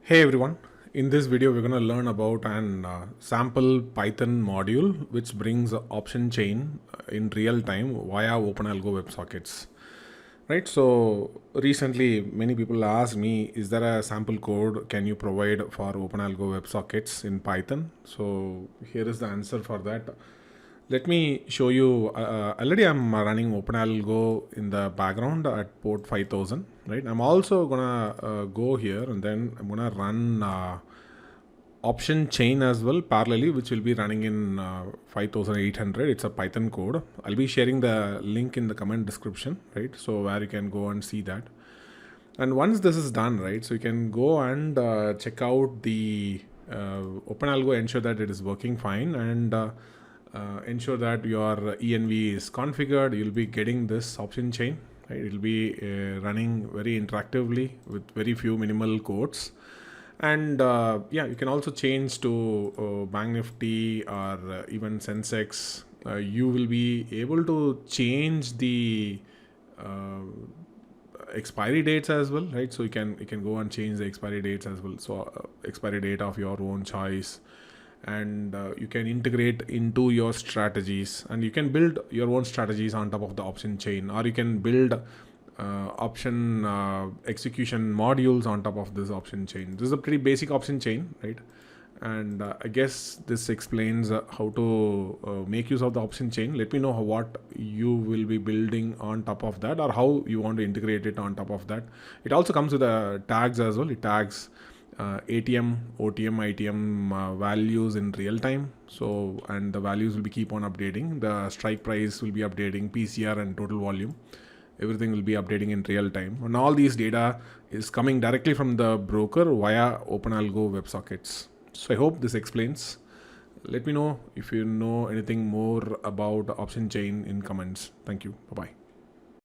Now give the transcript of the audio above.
Hey everyone, in this video we're going to learn about an sample Python module which brings option chain in real time via OpenAlgo WebSockets. Right, so recently many people asked me, is there a sample code can you provide for OpenAlgo WebSockets in Python? So here is the answer for that. Let me show you. Already I'm running OpenAlgo in the background at port 5000. Right. I'm also gonna go here and then I'm gonna run option chain as well parallelly, which will be running in 5800. It's a Python code. I'll be sharing the link in the comment description. Right. So where you can go and see that. And once this is done, right, so you can go and check out the OpenAlgo, ensure that it is working fine, and ensure that your env is configured. You'll be getting this option chain. Right? It'll be running very interactively with very few minimal codes. And yeah, you can also change to BANKNIFTY or even SENSEX. You will be able to change the expiry dates as well, right? So you can go and change the expiry dates as well. So expiry date of your own choice, and you can integrate into your strategies, and you can build your own strategies on top of the option chain, or you can build option execution modules on top of this option chain. This is a pretty basic option chain, right? And I guess this explains how to make use of the option chain. Let me know what you will be building on top of that, or how you want to integrate it on top of that. It also comes with the tags as well. It tags ATM, OTM, ITM values in real time. So, and the values will be keep on updating. The strike price will be updating, PCR and total volume. Everything will be updating in real time. And all these data is coming directly from the broker via OpenAlgo WebSockets. So I hope this explains. Let me know if you know anything more about option chain in comments. Thank you. Bye-bye.